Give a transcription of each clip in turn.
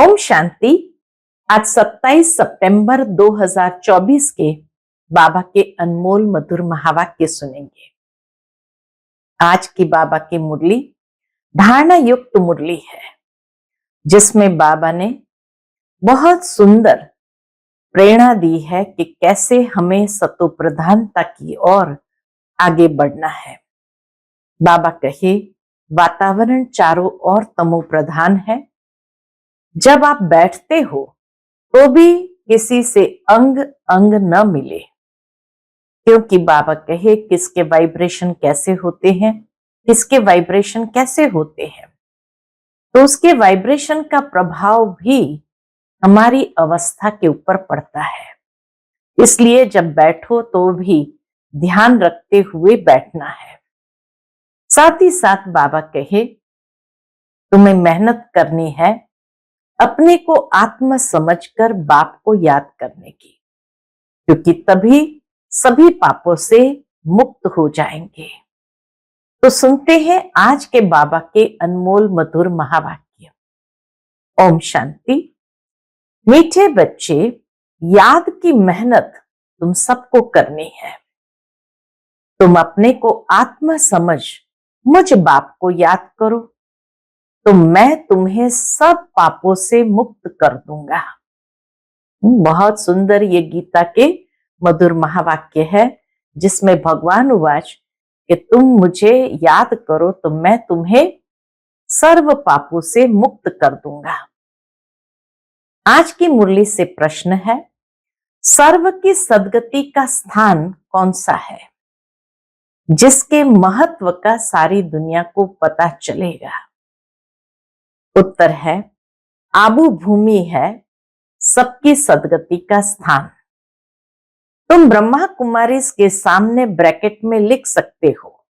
ओम शांति। आज 27 सितंबर 2024 के बाबा के अनमोल मधुर महावाक्य सुनेंगे। आज की बाबा की मुरली धारणा युक्त मुरली है, जिसमें बाबा ने बहुत सुंदर प्रेरणा दी है कि कैसे हमें सतो प्रधानता की ओर आगे बढ़ना है। बाबा कहे, वातावरण चारों ओर तमो प्रधान है। जब आप बैठते हो तो भी किसी से अंग अंग न मिले, क्योंकि बाबा कहे किसके वाइब्रेशन कैसे होते हैं, किसके वाइब्रेशन कैसे होते हैं, तो उसके वाइब्रेशन का प्रभाव भी हमारी अवस्था के ऊपर पड़ता है। इसलिए जब बैठो तो भी ध्यान रखते हुए बैठना है। साथ ही साथ बाबा कहे, तुम्हें मेहनत करनी है अपने को आत्मा समझकर बाप को याद करने की, क्योंकि तभी सभी पापों से मुक्त हो जाएंगे। तो सुनते हैं आज के बाबा के अनमोल मधुर महावाक्य। ओम शांति। मीठे बच्चे, याद की मेहनत तुम सबको करनी है। तुम अपने को आत्मा समझ मुझ बाप को याद करो तो मैं तुम्हें सब पापों से मुक्त कर दूंगा। बहुत सुंदर ये गीता के मधुर महावाक्य है, जिसमें भगवान उवाच कि तुम मुझे याद करो तो मैं तुम्हें सर्व पापों से मुक्त कर दूंगा। आज की मुरली से प्रश्न है, सर्व की सद्गति का स्थान कौन सा है, जिसके महत्व का सारी दुनिया को पता चलेगा? उत्तर है, आबू भूमि है सबकी सद्गति का स्थान। तुम ब्रह्मा कुमारी के सामने ब्रैकेट में लिख सकते हो,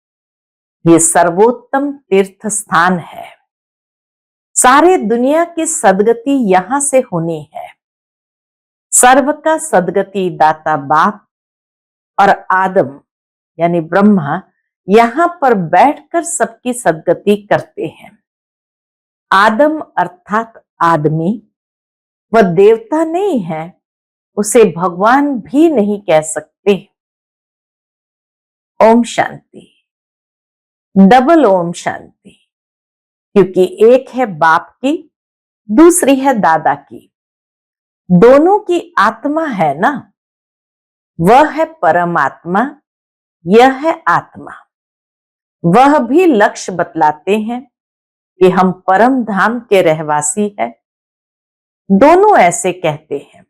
ये सर्वोत्तम तीर्थ स्थान है। सारे दुनिया की सद्गति यहां से होनी है। सर्व का सद्गति दाता बाप और आदम यानी ब्रह्मा यहां पर बैठकर सबकी सद्गति करते हैं। आदम अर्थात आदमी वह देवता नहीं है, उसे भगवान भी नहीं कह सकते। ओम शांति। डबल ओम शांति, क्योंकि एक है बाप की, दूसरी है दादा की। दोनों की आत्मा है ना, वह है परमात्मा, यह है आत्मा। वह भी लक्ष्य बतलाते हैं कि हम परम धाम के रहवासी हैं। दोनों ऐसे कहते हैं।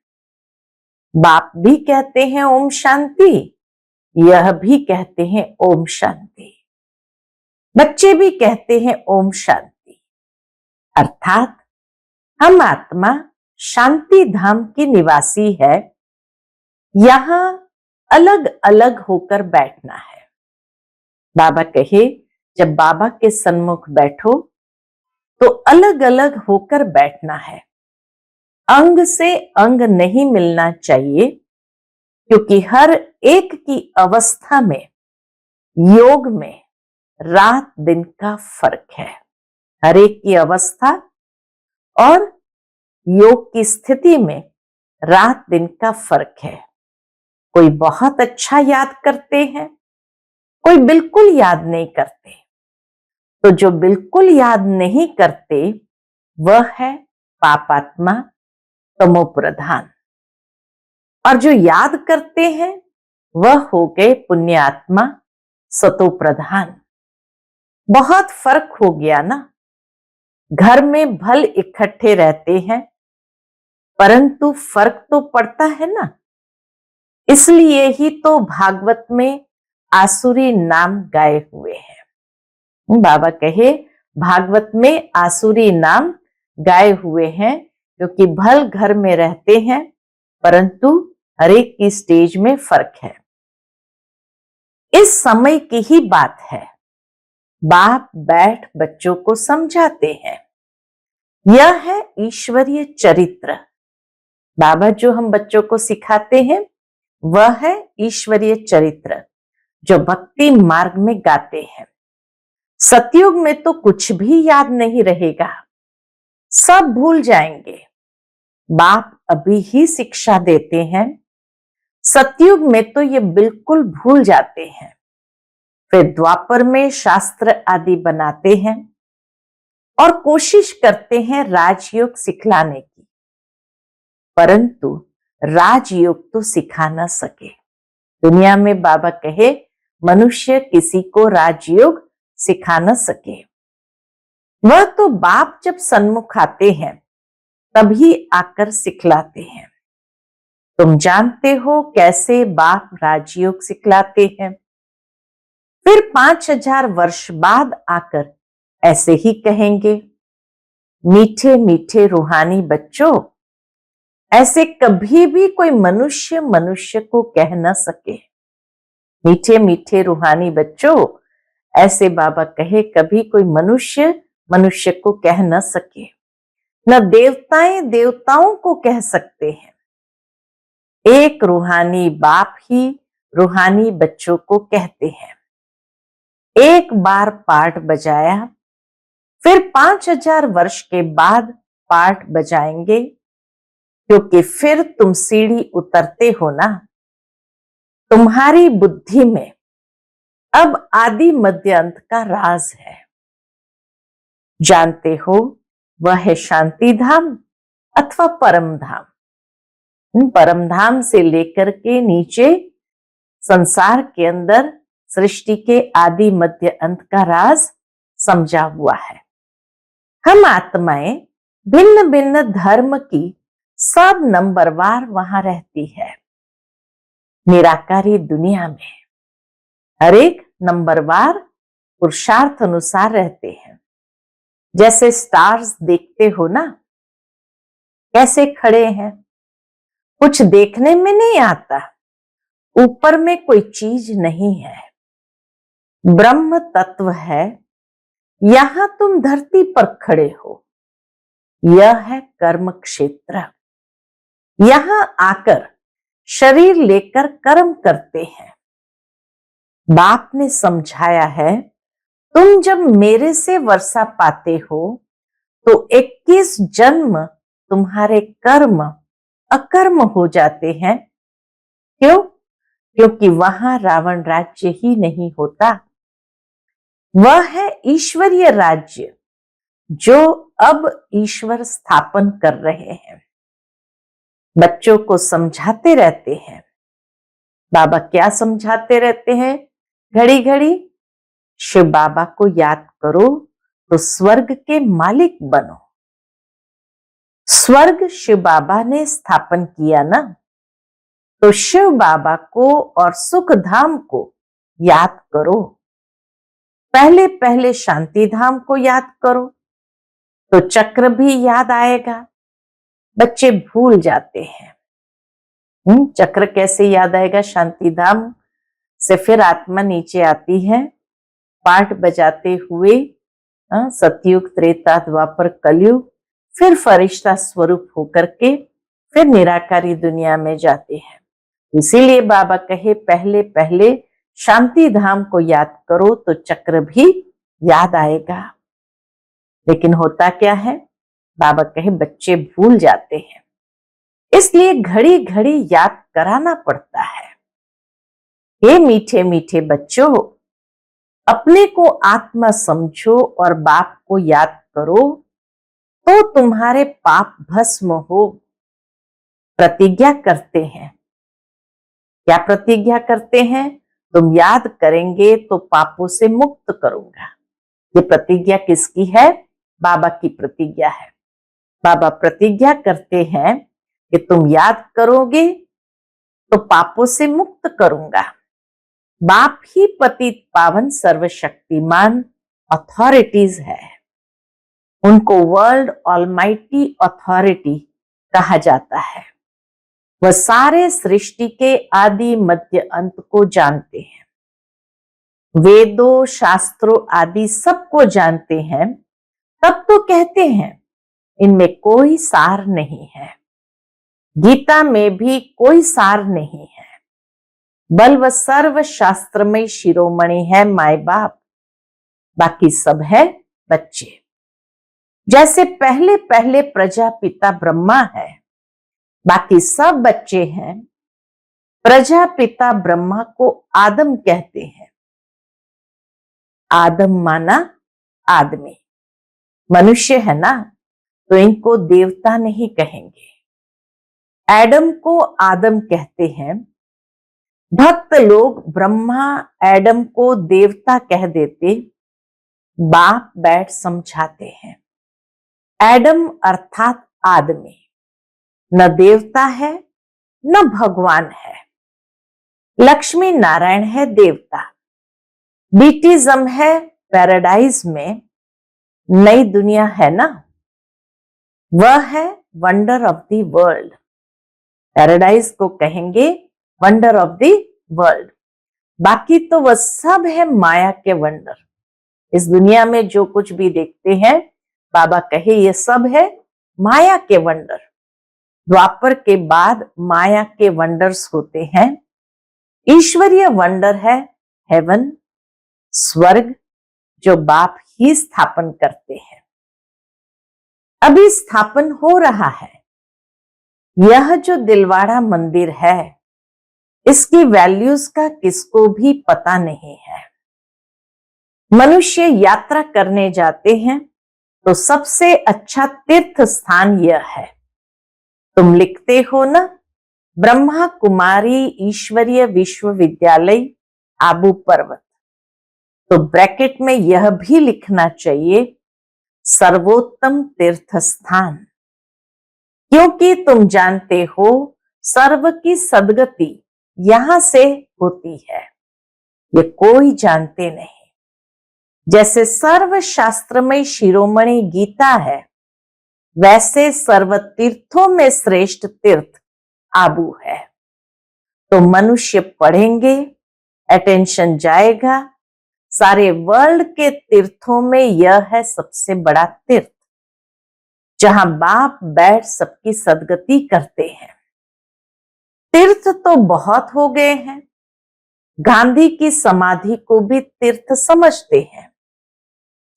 बाप भी कहते हैं ओम शांति, यह भी कहते हैं ओम शांति। बच्चे भी कहते हैं ओम शांति, अर्थात हम आत्मा शांति धाम की निवासी है। यहां अलग अलग होकर बैठना है। बाबा कहे, जब बाबा के सन्मुख बैठो तो अलग अलग होकर बैठना है। अंग से अंग नहीं मिलना चाहिए, क्योंकि हर एक की अवस्था में, योग में रात दिन का फर्क है। हर एक की अवस्था और योग की स्थिति में रात दिन का फर्क है। कोई बहुत अच्छा याद करते हैं, कोई बिल्कुल याद नहीं करते। तो जो बिल्कुल याद नहीं करते वह है पापात्मा, तमो प्रधान, और जो याद करते हैं वह हो गए पुण्यात्मा, सतो प्रधान। बहुत फर्क हो गया ना। घर में भल इकट्ठे रहते हैं, परंतु फर्क तो पड़ता है ना। इसलिए ही तो भागवत में आसुरी नाम गाए हुए हैं। बाबा कहे, भागवत में आसुरी नाम गाए हुए हैं, क्योंकि भल घर में रहते हैं, परंतु हर एक की स्टेज में फर्क है। इस समय की ही बात है। बाप बैठ बच्चों को समझाते हैं। यह है ईश्वरीय चरित्र। बाबा जो हम बच्चों को सिखाते हैं वह है ईश्वरीय चरित्र, जो भक्ति मार्ग में गाते हैं। सतयुग में तो कुछ भी याद नहीं रहेगा, सब भूल जाएंगे। बाप अभी ही शिक्षा देते हैं। सतयुग में तो ये बिल्कुल भूल जाते हैं। फिर द्वापर में शास्त्र आदि बनाते हैं और कोशिश करते हैं राजयोग सिखलाने की, परंतु राजयोग तो सिखा न सके। दुनिया में बाबा कहे मनुष्य किसी को राजयोग सिखा न सके। वह तो बाप जब सन्मुख आते हैं तभी आकर सिखलाते हैं। तुम जानते हो कैसे बाप राजयोग सिखलाते हैं। फिर 5000 वर्ष बाद आकर ऐसे ही कहेंगे, मीठे मीठे रूहानी बच्चों। ऐसे कभी भी कोई मनुष्य मनुष्य को कह न सके। मीठे मीठे रूहानी बच्चों, ऐसे बाबा कहे कभी कोई मनुष्य मनुष्य को कह न सके। न देवताएं देवताओं को कह सकते हैं। एक रूहानी बाप ही रूहानी बच्चों को कहते हैं। एक बार पाठ बजाया, फिर 5000 वर्ष के बाद पाठ बजाएंगे, क्योंकि फिर तुम सीढ़ी उतरते हो ना। तुम्हारी बुद्धि में अब आदि मध्य अंत का राज है। जानते हो वह है शांति धाम अथवा परम धाम। परम धाम से लेकर के नीचे संसार के अंदर सृष्टि के आदि मध्य अंत का राज समझा हुआ है। हम आत्माएं भिन्न भिन्न धर्म की सब नंबरवार वहां रहती है। निराकारी दुनिया में हर एक नंबरवार पुरुषार्थ अनुसार रहते हैं। जैसे स्टार्स देखते हो ना, कैसे खड़े हैं। कुछ देखने में नहीं आता, ऊपर में कोई चीज नहीं है, ब्रह्म तत्व है। यहां तुम धरती पर खड़े हो, यह है कर्म क्षेत्र। यहां आकर शरीर लेकर कर्म करते हैं। बाप ने समझाया है, तुम जब मेरे से वर्षा पाते हो तो 21 जन्म तुम्हारे कर्म अकर्म हो जाते हैं। क्यों? क्योंकि वहां रावण राज्य ही नहीं होता। वह है ईश्वरीय राज्य जो अब ईश्वर स्थापन कर रहे हैं। बच्चों को समझाते रहते हैं। बाबा क्या समझाते रहते हैं? घड़ी घड़ी शिव बाबा को याद करो तो स्वर्ग के मालिक बनो। स्वर्ग शिव बाबा ने स्थापन किया ना, तो शिव बाबा को और सुख धाम को याद करो। पहले पहले शांति धाम को याद करो तो चक्र भी याद आएगा। बच्चे भूल जाते हैं। चक्र कैसे याद आएगा? शांति धाम से फिर आत्मा नीचे आती है, पाठ बजाते हुए सतयुग त्रेता द्वापर कलयुग, फिर फरिश्ता स्वरूप होकर के फिर निराकारी दुनिया में जाते हैं। इसीलिए बाबा कहे पहले पहले शांति धाम को याद करो तो चक्र भी याद आएगा। लेकिन होता क्या है? बाबा कहे बच्चे भूल जाते हैं, इसलिए घड़ी घड़ी याद कराना पड़ता है। ये मीठे मीठे बच्चों, अपने को आत्मा समझो और बाप को याद करो तो तुम्हारे पाप भस्म हो। प्रतिज्ञा करते हैं। क्या प्रतिज्ञा करते हैं? तुम याद करेंगे तो पापों से मुक्त करूंगा। ये प्रतिज्ञा किसकी है? बाबा की प्रतिज्ञा है। बाबा प्रतिज्ञा करते हैं कि तुम याद करोगे तो पापों से मुक्त करूंगा। बाप ही पतित पावन सर्वशक्तिमान अथॉरिटीज है। उनको वर्ल्ड ऑलमाइटी अथॉरिटी कहा जाता है। वह सारे सृष्टि के आदि मध्य अंत को जानते हैं। वेदों शास्त्रों आदि सबको जानते हैं। तब तो कहते हैं इनमें कोई सार नहीं है। गीता में भी कोई सार नहीं है। बल व सर्व शास्त्र में शिरोमणि है माय बाप, बाकी सब है बच्चे। जैसे पहले पहले प्रजापिता ब्रह्मा है, बाकी सब बच्चे हैं। प्रजापिता ब्रह्मा को आदम कहते हैं। आदम माना आदमी, मनुष्य है ना, तो इनको देवता नहीं कहेंगे। एडम को आदम कहते हैं। भक्त लोग ब्रह्मा एडम को देवता कह देते, बाप बैठ समझाते हैं। एडम अर्थात आदमी न देवता है न भगवान है। लक्ष्मी नारायण है देवता। बीटिज्म है पैराडाइज में, नई दुनिया है ना, वह है wonder of the world. Paradise को कहेंगे वंडर ऑफ द वर्ल्ड। बाकी तो वह सब है माया के वंडर। इस दुनिया में जो कुछ भी देखते हैं, बाबा कहे ये सब है माया के वंडर। द्वापर के बाद माया के वंडर्स होते हैं। ईश्वरीय वंडर है हेवन, स्वर्ग, जो बाप ही स्थापन करते हैं। अभी स्थापन हो रहा है। यह जो दिलवाड़ा मंदिर है, इसकी वैल्यूज का किसको भी पता नहीं है। मनुष्य यात्रा करने जाते हैं तो सबसे अच्छा तीर्थ स्थान यह है। तुम लिखते हो ना, ब्रह्मा कुमारी ईश्वरीय विश्वविद्यालय आबू पर्वत, तो ब्रैकेट में यह भी लिखना चाहिए सर्वोत्तम तीर्थ स्थान, क्योंकि तुम जानते हो सर्व की सदगति यहां से होती है। ये कोई जानते नहीं। जैसे सर्व शास्त्रमय शिरोमणि गीता है, वैसे सर्व तीर्थों में श्रेष्ठ तीर्थ आबू है। तो मनुष्य पढ़ेंगे, अटेंशन जाएगा, सारे वर्ल्ड के तीर्थों में यह है सबसे बड़ा तीर्थ, जहां बाप बैठ सबकी सदगति करते हैं। तीर्थ तो बहुत हो गए हैं। गांधी की समाधि को भी तीर्थ समझते हैं।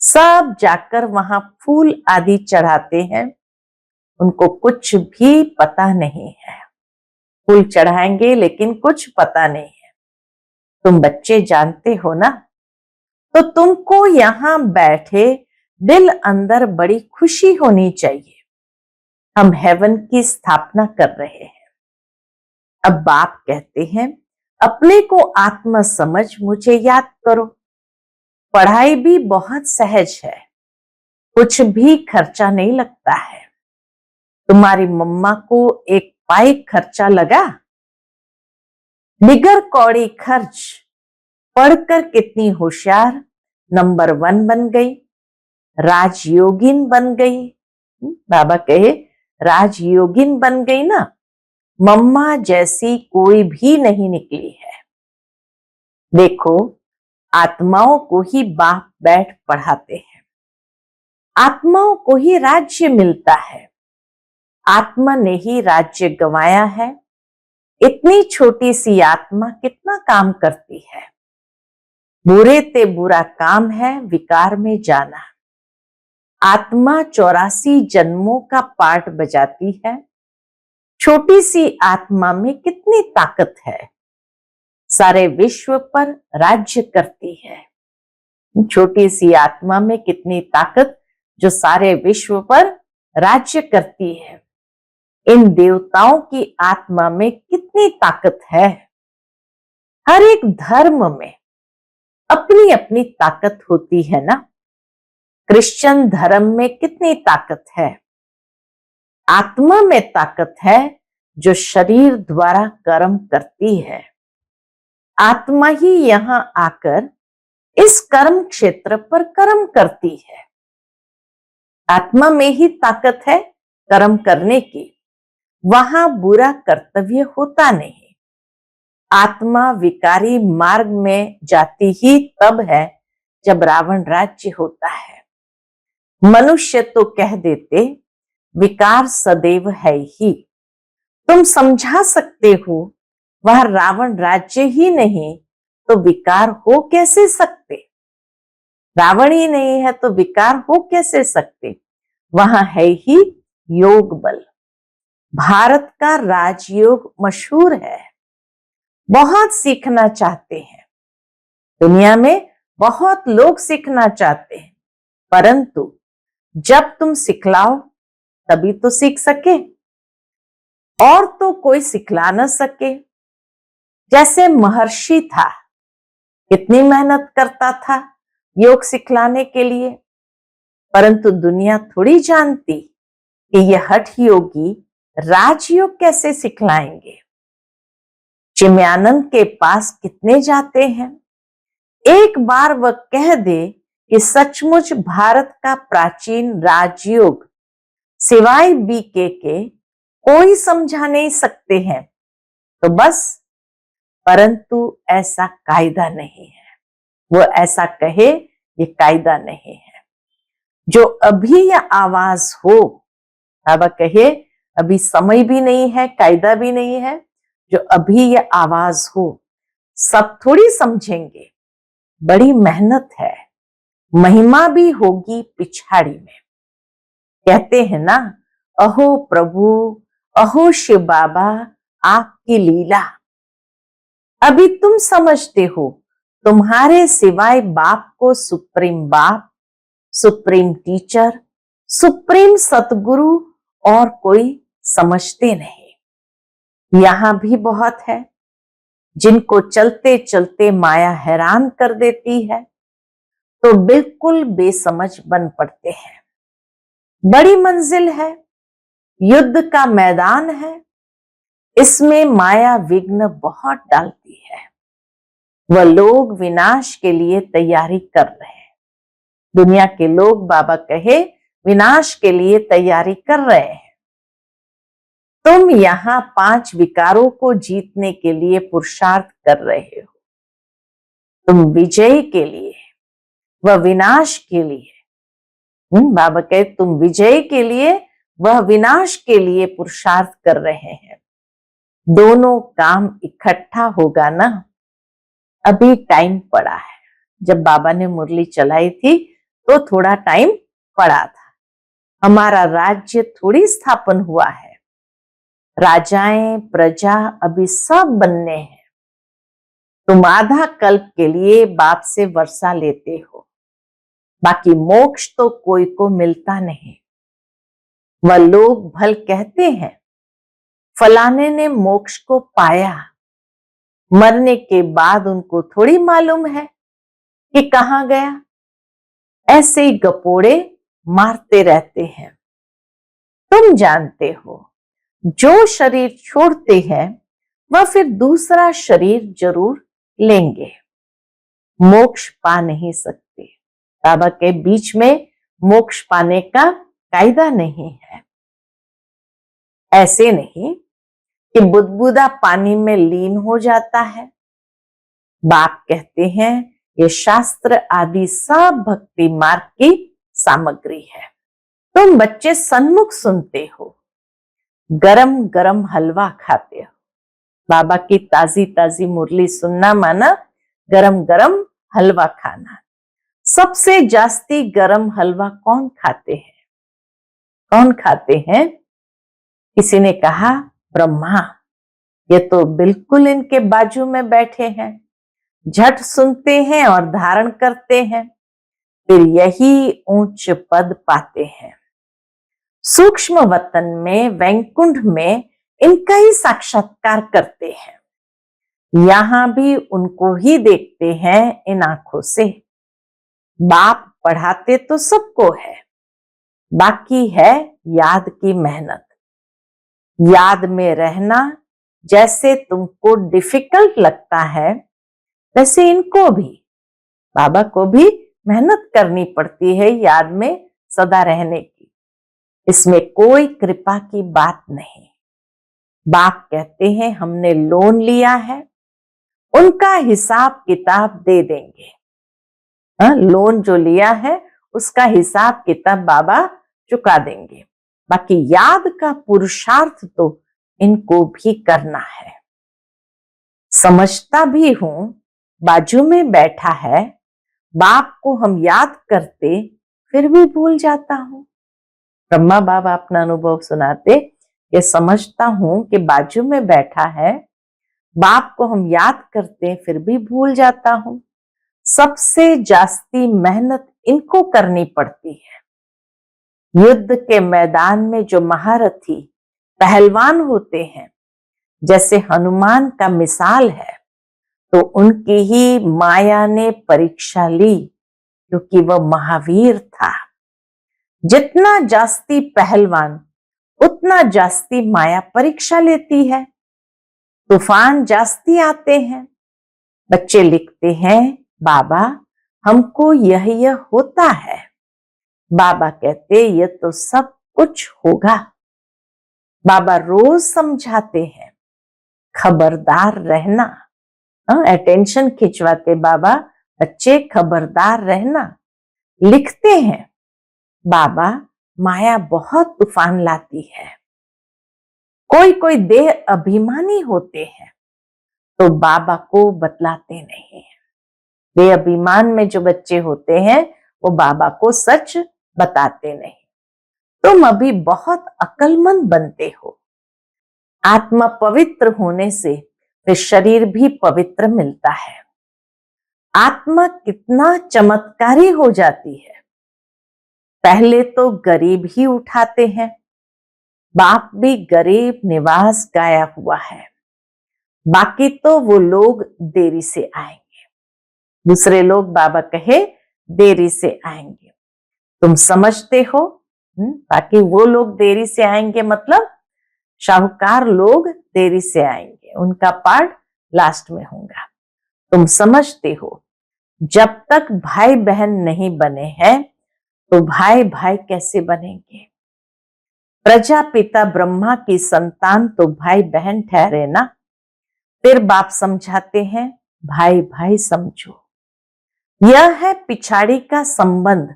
सब जाकर वहां फूल आदि चढ़ाते हैं। उनको कुछ भी पता नहीं है। फूल चढ़ाएंगे लेकिन कुछ पता नहीं है। तुम बच्चे जानते हो ना, तो तुमको यहां बैठे दिल अंदर बड़ी खुशी होनी चाहिए। हम हेवन की स्थापना कर रहे हैं। अब बाप कहते हैं अपने को आत्मा समझ मुझे याद करो। पढ़ाई भी बहुत सहज है, कुछ भी खर्चा नहीं लगता है। तुम्हारी मम्मा को एक पाई खर्चा लगा? बिगर कौड़ी खर्च, पढ़कर कितनी होशियार, नंबर 1 बन गई, राजयोगिन बन गई। बाबा कहे राजयोगिन बन गई ना, मम्मा जैसी कोई भी नहीं निकली है। देखो, आत्माओं को ही बाप बैठ पढ़ाते हैं। आत्माओं को ही राज्य मिलता है। आत्मा ने ही राज्य गंवाया है। इतनी छोटी सी आत्मा कितना काम करती है। बुरे ते बुरा काम है विकार में जाना। आत्मा 84 जन्मों का पार्ट बजाती है। छोटी सी आत्मा में कितनी ताकत है, सारे विश्व पर राज्य करती है। छोटी सी आत्मा में कितनी ताकत, जो सारे विश्व पर राज्य करती है। इन देवताओं की आत्मा में कितनी ताकत है। हर एक धर्म में अपनी अपनी ताकत होती है ना। क्रिश्चियन धर्म में कितनी ताकत है। आत्मा में ताकत है जो शरीर द्वारा कर्म करती है। आत्मा ही यहां आकर इस कर्म क्षेत्र पर कर्म करती है। आत्मा में ही ताकत है कर्म करने की। वहां बुरा कर्तव्य होता नहीं। आत्मा विकारी मार्ग में जाती ही तब है जब रावण राज्य होता है। मनुष्य तो कह देते विकार सदैव है ही। तुम समझा सकते हो, वह रावण राज्य ही नहीं तो विकार हो कैसे सकते। रावण ही नहीं है तो विकार हो कैसे सकते। वहां है ही योग बल। भारत का राजयोग मशहूर है, बहुत सीखना चाहते हैं। दुनिया में बहुत लोग सीखना चाहते हैं, परंतु जब तुम सिखलाओ तभी तो सीख सके, और तो कोई सिखला न सके। जैसे महर्षि था, कितनी मेहनत करता था योग सिखलाने के लिए, परंतु दुनिया थोड़ी जानती कि ये हठ योगी राजयोग कैसे सिखलाएंगे। चिन्मयानंद के पास कितने जाते हैं, एक बार वह कह दे कि सचमुच भारत का प्राचीन राजयोग सिवाय बीके के कोई समझा नहीं सकते हैं तो बस, परंतु ऐसा कायदा नहीं है। वो ऐसा कहे ये कायदा नहीं है। जो अभी यह आवाज हो, बाबा कहे अभी समय भी नहीं है, कायदा भी नहीं है, जो अभी यह आवाज हो सब थोड़ी समझेंगे। बड़ी मेहनत है, महिमा भी होगी पिछाड़ी में। कहते हैं ना, अहो प्रभु, अहो शिव बाबा, आपकी लीला। अभी तुम समझते हो, तुम्हारे सिवाय बाप को सुप्रीम बाप, सुप्रीम टीचर, सुप्रीम सतगुरु और कोई समझते नहीं। यहां भी बहुत है जिनको चलते चलते माया हैरान कर देती है, तो बिल्कुल बेसमझ बन पड़ते हैं। बड़ी मंजिल है, युद्ध का मैदान है, इसमें माया विघ्न बहुत डालती है। वह लोग विनाश के लिए तैयारी कर रहे हैं। दुनिया के लोग, बाबा कहे, विनाश के लिए तैयारी कर रहे हैं। तुम यहां 5 विकारों को जीतने के लिए पुरुषार्थ कर रहे हो। तुम विजय के लिए, वह विनाश के लिए। बाबा कहे तुम विजय के लिए, वह विनाश के लिए पुरुषार्थ कर रहे हैं। दोनों काम इकट्ठा होगा ना। अभी टाइम पड़ा है। जब बाबा ने मुरली चलाई थी तो थोड़ा टाइम पड़ा था। हमारा राज्य थोड़ी स्थापन हुआ है। राजाएं, प्रजा अभी सब बनने हैं। तुम आधा कल्प के लिए बाप से वर्षा लेते हो, बाकी मोक्ष तो कोई को मिलता नहीं। वह लोग भल कहते हैं फलाने ने मोक्ष को पाया, मरने के बाद उनको थोड़ी मालूम है कि कहां गया। ऐसे ही गपोड़े मारते रहते हैं। तुम जानते हो, जो शरीर छोड़ते हैं वह फिर दूसरा शरीर जरूर लेंगे, मोक्ष पा नहीं सकते। बाबा के बीच में मोक्ष पाने का कायदा नहीं है। ऐसे नहीं कि बुदबुदा पानी में लीन हो जाता है। बाप कहते हैं ये शास्त्र आदि सब भक्ति मार्ग की सामग्री है। तुम बच्चे सन्मुख सुनते हो, गरम गरम हलवा खाते हो। बाबा की ताजी ताजी मुरली सुनना माना गरम गरम हलवा खाना। सबसे जास्ती गरम हलवा कौन खाते हैं? कौन खाते हैं? किसी ने कहा ब्रह्मा। ये तो बिल्कुल इनके बाजू में बैठे हैं, झट सुनते हैं और धारण करते हैं, फिर यही ऊंच पद पाते हैं। सूक्ष्म वतन में, वैकुंठ में इनका ही साक्षात्कार करते हैं। यहां भी उनको ही देखते हैं इन आंखों से। बाप पढ़ाते तो सबको है, बाकी है याद की मेहनत। याद में रहना जैसे तुमको डिफिकल्ट लगता है, वैसे इनको भी, बाबा को भी मेहनत करनी पड़ती है याद में सदा रहने की। इसमें कोई कृपा की बात नहीं। बाप कहते हैं हमने लोन लिया है, उनका हिसाब किताब दे देंगे। लोन जो लिया है उसका हिसाब किताब बाबा चुका देंगे। बाकी याद का पुरुषार्थ तो इनको भी करना है। समझता भी हूं, बाजू में बैठा है, बाप को हम याद करते फिर भी भूल जाता हूं। ब्रह्मा बाबा अपना अनुभव सुनाते, ये समझता हूं कि बाजू में बैठा है, बाप को हम याद करते हैं फिर भी भूल जाता हूं। सबसे जास्ती मेहनत इनको करनी पड़ती है। युद्ध के मैदान में जो महारथी पहलवान होते हैं, जैसे हनुमान का मिसाल है, तो उनकी ही माया ने परीक्षा ली, क्योंकि वह महावीर था। जितना जास्ती पहलवान उतना जास्ती माया परीक्षा लेती है। तूफान जास्ती आते हैं। बच्चे लिखते हैं, बाबा हमको यह होता है। बाबा कहते ये तो सब कुछ होगा। बाबा रोज समझाते हैं, खबरदार रहना। अटेंशन खिंचवाते बाबा, बच्चे खबरदार रहना। लिखते हैं, बाबा माया बहुत तूफान लाती है। कोई कोई देह अभिमानी होते हैं, तो बाबा को बतलाते नहीं है। देह अभिमान में जो बच्चे होते हैं, वो बाबा को सच बताते नहीं। तुम अभी बहुत अक्लमंद बनते हो। आत्मा पवित्र होने से फिर शरीर भी पवित्र मिलता है। आत्मा कितना चमत्कारी हो जाती है। पहले तो गरीब ही उठाते हैं। बाप भी गरीब निवास गाया हुआ है। बाकी तो वो लोग देरी से आएंगे। दूसरे लोग बाबा कहे देरी से आएंगे। तुम समझते हो? बाकी वो लोग देरी से आएंगे मतलब शाहूकार लोग देरी से आएंगे, उनका पार्ट लास्ट में होगा। तुम समझते हो, जब तक भाई बहन नहीं बने हैं तो भाई भाई कैसे बनेंगे? प्रजापिता ब्रह्मा की संतान तो भाई बहन ठहरे ना। फिर बाप समझाते हैं, भाई भाई समझो। यह है पिछाड़ी का संबंध।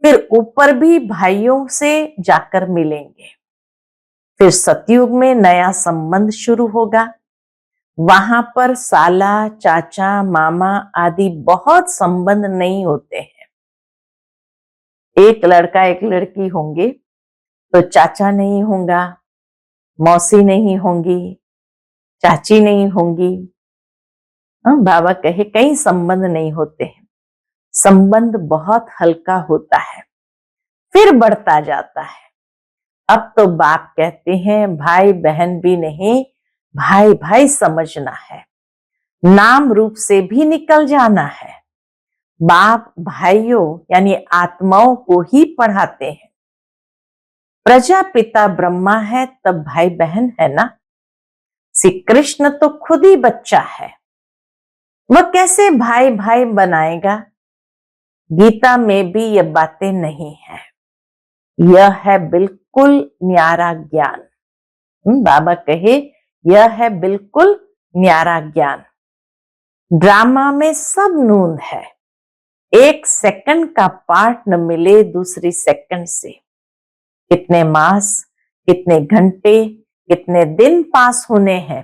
फिर ऊपर भी भाइयों से जाकर मिलेंगे। फिर सतयुग में नया संबंध शुरू होगा। वहां पर साला, चाचा, मामा आदि बहुत संबंध नहीं होते हैं। एक लड़का एक लड़की होंगे तो चाचा नहीं होगा, मौसी नहीं होंगी, चाची नहीं होंगी। बाबा कहे कई संबंध नहीं होते हैं। संबंध बहुत हल्का होता है, फिर बढ़ता जाता है। अब तो बाप कहते हैं भाई बहन भी नहीं, भाई भाई समझना है। नाम रूप से भी निकल जाना है। बाप भाइयों यानी आत्माओं को ही पढ़ाते हैं। प्रजापिता ब्रह्मा है तब भाई बहन है ना। श्री कृष्ण तो खुद ही बच्चा है, वह कैसे भाई भाई बनाएगा? गीता में भी यह बातें नहीं है। यह है बिल्कुल न्यारा ज्ञान। बाबा कहे यह है बिल्कुल न्यारा ज्ञान। ड्रामा में सब नूंद है। एक सेकंड का पार्ट न मिले दूसरी सेकंड से। कितने मास, कितने घंटे, कितने दिन पास होने हैं,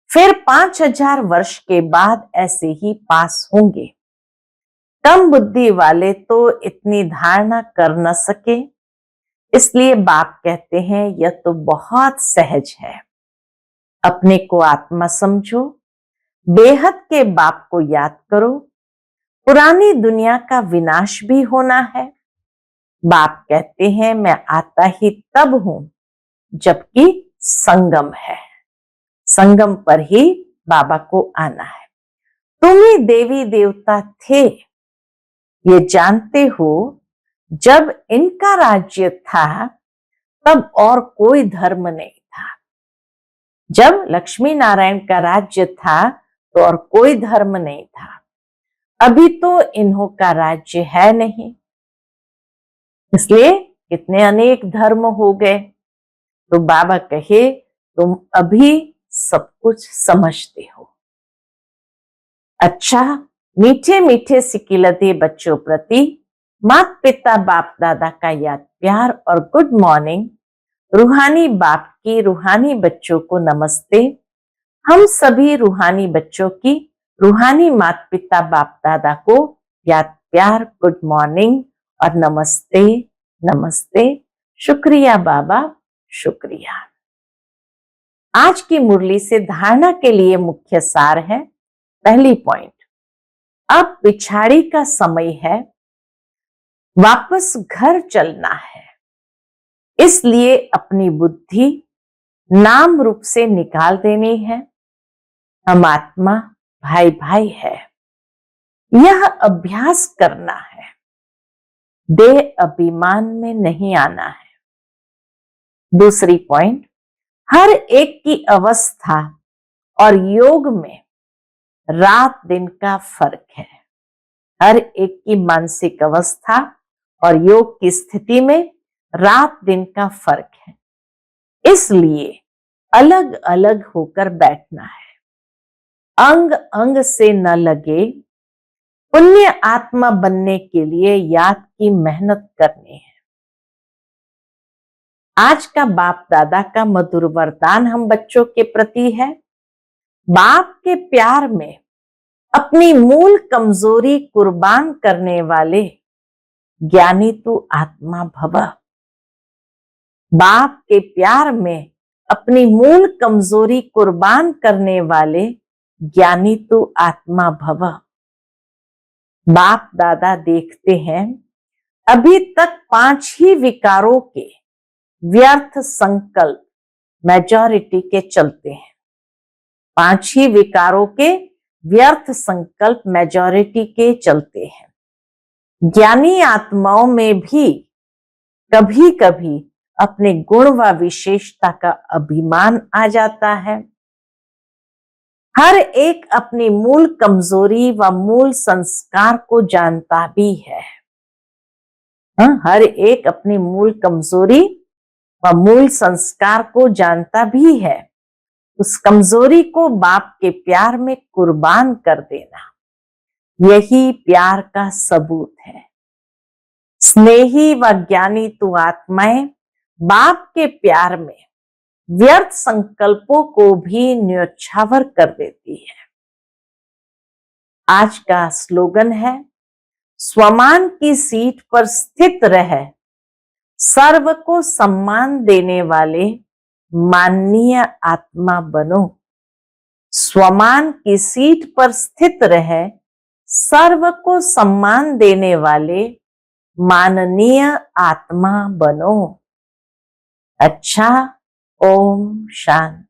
फिर 5000 वर्ष के बाद ऐसे ही पास होंगे। कम बुद्धि वाले तो इतनी धारणा कर न सके, इसलिए बाप कहते हैं यह तो बहुत सहज है। अपने को आत्मा समझो, बेहद के बाप को याद करो। पुरानी दुनिया का विनाश भी होना है। बाप कहते हैं मैं आता ही तब हूं जबकि संगम है। संगम पर ही बाबा को आना है। तुम ही देवी देवता थे, ये जानते हो। जब इनका राज्य था तब और कोई धर्म नहीं था। जब लक्ष्मी नारायण का राज्य था तो और कोई धर्म नहीं था। अभी तो इन्हों का राज्य है नहीं, इसलिए कितने अनेक धर्म हो गए। तो बाबा कहे तुम अभी सब कुछ समझते हो। अच्छा, मीठे मीठे सिकिलते बच्चों प्रति माता पिता बाप दादा का याद प्यार और गुड मॉर्निंग। रूहानी बाप की रूहानी बच्चों को नमस्ते। हम सभी रूहानी बच्चों की रूहानी माता पिता बाप दादा को याद प्यार, गुड मॉर्निंग और नमस्ते नमस्ते। शुक्रिया बाबा, शुक्रिया। आज की मुरली से धारणा के लिए मुख्य सार है। पहली पॉइंट, अब पिछाड़ी का समय है, वापस घर चलना है, इसलिए अपनी बुद्धि नाम रूप से निकाल देनी है। हम आत्मा भाई भाई है, यह अभ्यास करना है, देह अभिमान में नहीं आना है। दूसरी पॉइंट, हर एक की अवस्था और योग में रात दिन का फर्क है। हर एक की मानसिक अवस्था और योग की स्थिति में रात दिन का फर्क है, इसलिए अलग अलग होकर बैठना है। अंग अंग से न लगे, पुण्य आत्मा बनने के लिए याद की मेहनत करनी है। आज का बाप दादा का मधुर वरदान हम बच्चों के प्रति है। बाप के प्यार में अपनी मूल कमजोरी कुर्बान करने वाले ज्ञानी तू आत्मा भव। बाप के प्यार में अपनी मूल कमजोरी कुर्बान करने वाले ज्ञानी तू आत्मा भव। बाप दादा देखते हैं, अभी तक 5 ही विकारों के व्यर्थ संकल्प मेजॉरिटी के चलते हैं। 5 ही विकारों के व्यर्थ संकल्प मेजॉरिटी के चलते हैं। ज्ञानी आत्माओं में भी कभी कभी अपने गुण व विशेषता का अभिमान आ जाता है। हर एक अपनी मूल कमजोरी व मूल संस्कार को जानता भी है। हर एक अपनी मूल कमजोरी व मूल संस्कार को जानता भी है। उस कमजोरी को बाप के प्यार में कुर्बान कर देना, यही प्यार का सबूत है। स्नेही व ज्ञानी तू आत्माएं बाप के प्यार में व्यर्थ संकल्पों को भी न्योछावर कर देती है। आज का स्लोगन है, स्वमान की सीट पर स्थित रह, सर्व को सम्मान देने वाले माननीय आत्मा बनो। स्वमान की सीट पर स्थित रह, सर्व को सम्मान देने वाले माननीय आत्मा बनो। अच्छा, ओम शांति।